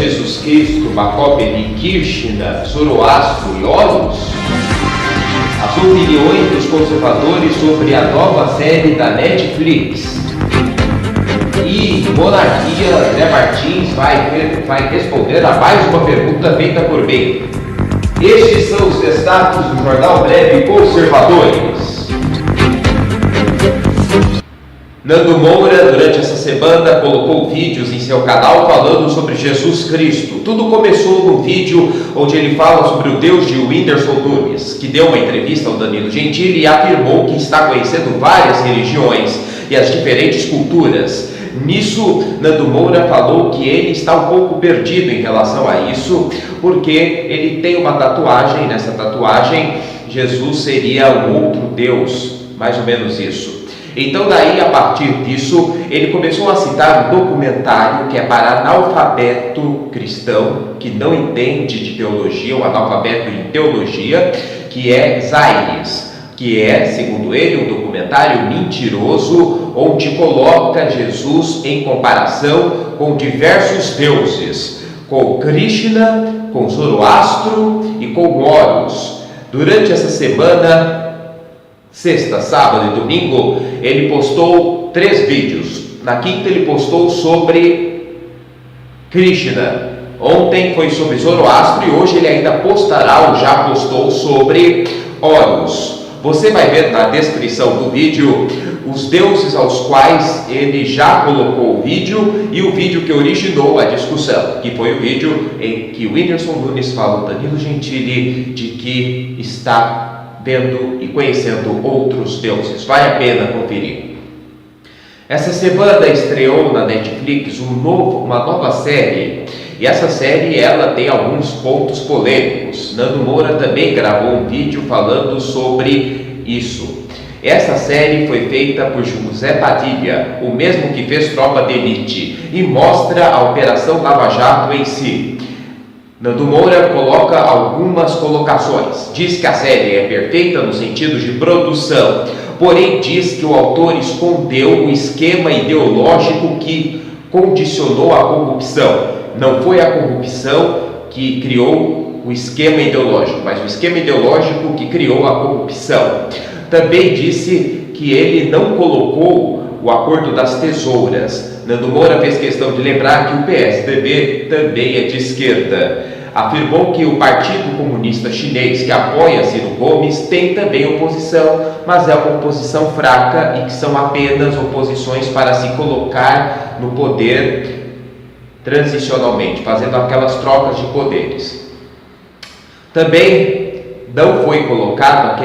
Jesus Cristo uma cópia de Krishna, Zoroastro e Horus? As opiniões dos conservadores sobre a nova série da Netflix. E Monarquia, André Martins vai responder a mais uma pergunta feita por mim. Estes são os destaques do Jornal Breve Conservadores. Nando Moura, durante essa semana, colocou vídeos em seu canal falando sobre Jesus Cristo. Tudo começou num vídeo onde ele fala sobre o Deus de Whindersson Nunes, que deu uma entrevista ao Danilo Gentili e afirmou que está conhecendo várias religiões e as diferentes culturas. Nisso, Nando Moura falou que ele está um pouco perdido em relação a isso, porque ele tem uma tatuagem, nessa tatuagem Jesus seria um outro Deus, mais ou menos isso. Então daí, a partir disso, ele começou a citar um documentário que é para analfabeto cristão, que não entende de teologia, um analfabeto em teologia, que é Zaires, que é, segundo ele, um documentário mentiroso, onde coloca Jesus em comparação com diversos deuses, com Krishna, com Zoroastro e com Horus. Durante essa semana, sexta, sábado e domingo, ele postou 3 vídeos. Na quinta ele postou sobre Krishna. Ontem foi sobre Zoroastro e hoje ele ainda postará, ou já postou, sobre Horus. Você vai ver na descrição do vídeo os deuses aos quais ele já colocou o vídeo e o vídeo que originou a discussão, que foi o vídeo em que o Whindersson Nunes fala ao Danilo Gentili de que está vendo e conhecendo outros deuses. Vale a pena conferir. Essa semana estreou na Netflix uma nova série, e essa série ela tem alguns pontos polêmicos. Nando Moura também gravou um vídeo falando sobre isso. Essa série foi feita por José Padilha, o mesmo que fez Tropa de Elite, e mostra a Operação Lava Jato em si. Nando Moura coloca algumas colocações. Diz que a série é perfeita no sentido de produção, porém diz que o autor escondeu o esquema ideológico que condicionou a corrupção. Não foi a corrupção que criou o esquema ideológico, mas o esquema ideológico que criou a corrupção. Também disse que ele não colocou o acordo das tesouras. Nando Moura fez questão de lembrar que o PSDB também é de esquerda. Afirmou que o Partido Comunista Chinês, que apoia Ciro Gomes, tem também oposição, mas é uma oposição fraca e que são apenas oposições para se colocar no poder transicionalmente, fazendo aquelas trocas de poderes. Também não foi colocado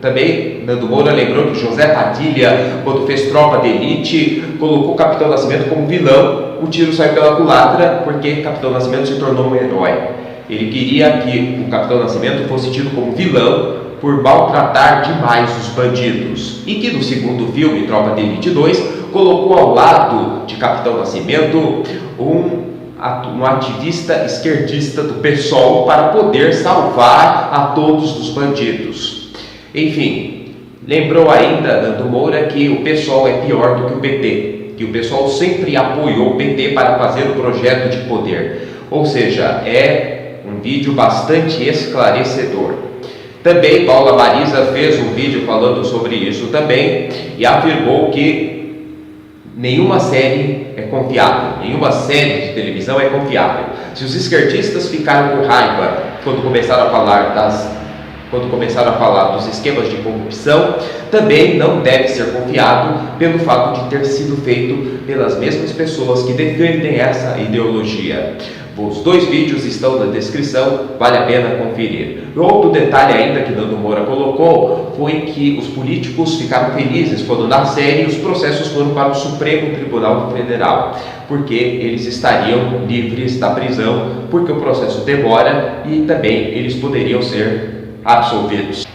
Também Nando Moura lembrou que José Padilha, quando fez Tropa de Elite, colocou o Capitão Nascimento como vilão. O tiro saiu pela culatra porque Capitão Nascimento se tornou um herói. Ele queria que o Capitão Nascimento fosse tido como vilão por maltratar demais os bandidos. E que no segundo filme, Tropa de Elite 2, colocou ao lado de Capitão Nascimento um ativista esquerdista do PSOL para poder salvar a todos os bandidos. Enfim, lembrou ainda Nando Moura que o PSOL é pior do que o PT, que o PSOL sempre apoiou o PT para fazer o projeto de poder. Ou seja, é um vídeo bastante esclarecedor. Também Paula Marisa fez um vídeo falando sobre isso também e afirmou que nenhuma série é confiável, nenhuma série de televisão é confiável. Se os esquerdistas ficaram com raiva quando começaram a falar dos esquemas de corrupção, também não deve ser confiado pelo fato de ter sido feito pelas mesmas pessoas que defendem essa ideologia. Os 2 vídeos estão na descrição, vale a pena conferir. Outro detalhe ainda que Nando Moura colocou foi que os políticos ficaram felizes quando na série os processos foram para o Supremo Tribunal Federal, porque eles estariam livres da prisão, porque o processo demora e também eles poderiam ser absolvidos.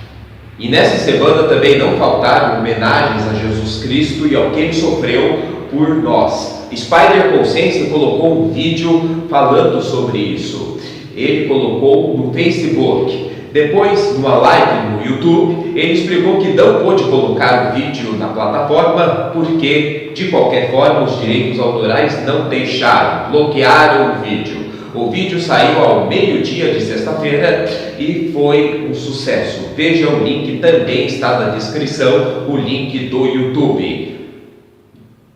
E nessa semana também não faltaram homenagens a Jesus Cristo e ao que ele sofreu por nós. Spider Consciência colocou um vídeo falando sobre isso. Ele colocou no Facebook. Depois, numa live no YouTube, ele explicou que não pôde colocar o vídeo na plataforma porque, de qualquer forma, os direitos autorais não deixaram, bloquearam o vídeo. O O vídeo saiu ao meio-dia de sexta-feira e foi um sucesso. Veja o link, também está na descrição, o link do YouTube.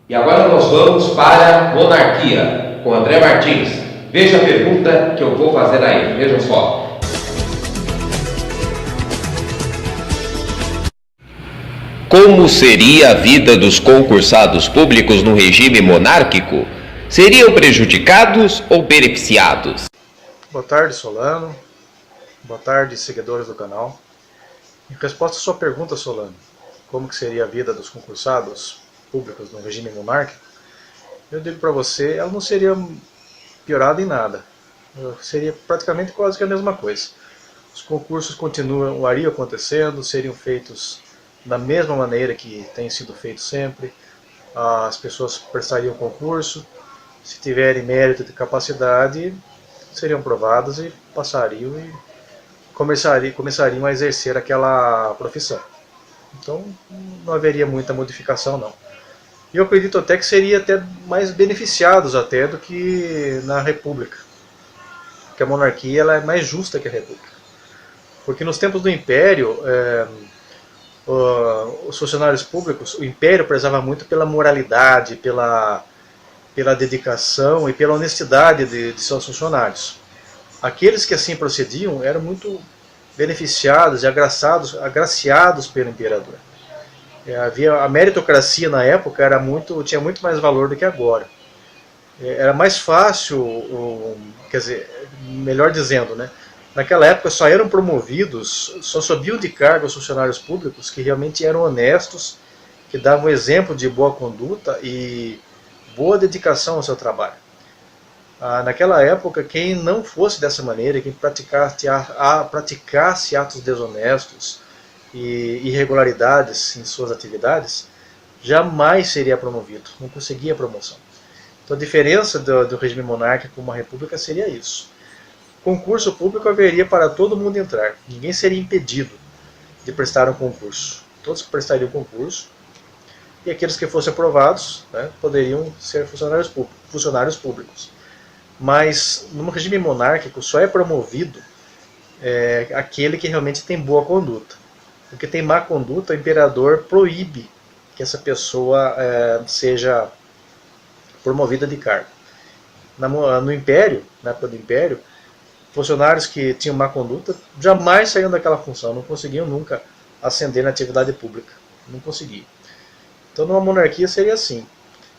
E agora nós vamos para monarquia, com André Martins. Veja a pergunta que eu vou fazer a ele, vejam só. Como seria a vida dos concursados públicos no regime monárquico? Seriam prejudicados ou beneficiados? Boa tarde, Solano. Boa tarde, seguidores do canal. Em resposta à sua pergunta, Solano, como que seria a vida dos concursados públicos no regime monárquico, eu digo para você, ela não seria piorada em nada. Seria praticamente quase que a mesma coisa. Os concursos continuariam acontecendo, seriam feitos da mesma maneira que tem sido feito sempre. As pessoas prestariam o concurso, se tiverem mérito e capacidade, seriam aprovadas e passariam e começariam a exercer aquela profissão. Então não haveria muita modificação não. E eu acredito até que seria até mais beneficiados até do que na República. Porque a monarquia ela é mais justa que a República. Porque nos tempos do Império, os funcionários públicos, o Império prezava muito pela moralidade, pela dedicação e pela honestidade de seus funcionários. Aqueles que assim procediam eram muito beneficiados e agraciados pelo imperador. A meritocracia na época tinha muito mais valor do que agora. Era mais fácil, quer dizer, melhor dizendo, né? Naquela época só eram promovidos, só subiam de cargo os funcionários públicos que realmente eram honestos, que davam exemplo de boa conduta e boa dedicação ao seu trabalho. Naquela época, quem não fosse dessa maneira, quem praticasse atos desonestos e irregularidades em suas atividades, jamais seria promovido, não conseguia promoção. Então a diferença do regime monárquico com uma república seria isso. Concurso público haveria para todo mundo entrar, ninguém seria impedido de prestar um concurso. Todos prestariam o concurso e aqueles que fossem aprovados, né, poderiam ser funcionários públicos. Mas no regime monárquico só é promovido aquele que realmente tem boa conduta. Porque tem má conduta, o imperador proíbe que essa pessoa seja promovida de cargo. No Império, na época do Império, funcionários que tinham má conduta jamais saíam daquela função, não conseguiam nunca ascender na atividade pública, não conseguiam. Então numa monarquia seria assim,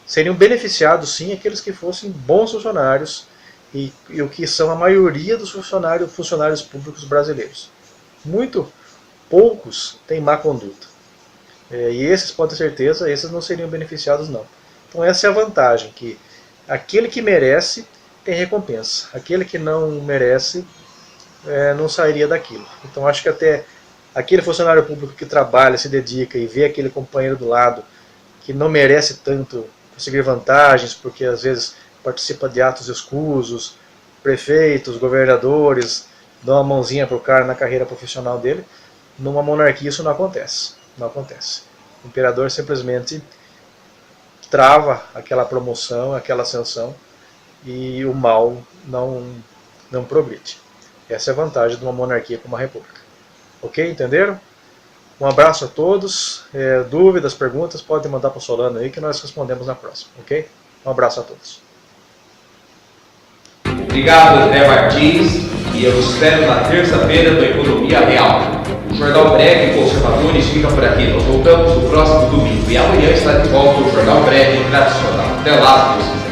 seriam beneficiados sim aqueles que fossem bons funcionários e o que são a maioria dos funcionários públicos brasileiros. Muito poucos têm má conduta, e esses, pode ter certeza, esses não seriam beneficiados não. Então essa é a vantagem, que aquele que merece tem recompensa. Aquele que não merece não sairia daquilo. Então acho que até aquele funcionário público que trabalha, se dedica e vê aquele companheiro do lado que não merece tanto conseguir vantagens, porque às vezes participa de atos escusos, prefeitos, governadores, dão uma mãozinha para o cara na carreira profissional dele, numa monarquia isso não acontece. Não acontece. O imperador simplesmente trava aquela promoção, aquela ascensão, e o mal não progride. Essa é a vantagem de uma monarquia como uma república. Ok? Entenderam? Um abraço a todos. Dúvidas, perguntas, podem mandar para o Solano aí que nós respondemos na próxima. Ok? Um abraço a todos. Obrigado, André Martins. E eu espero na terça-feira do Economia Real. O Jornal Breve Conservadores fica por aqui. Nós voltamos no próximo domingo. E amanhã está de volta o Jornal Breve Tradicional. Até lá, meus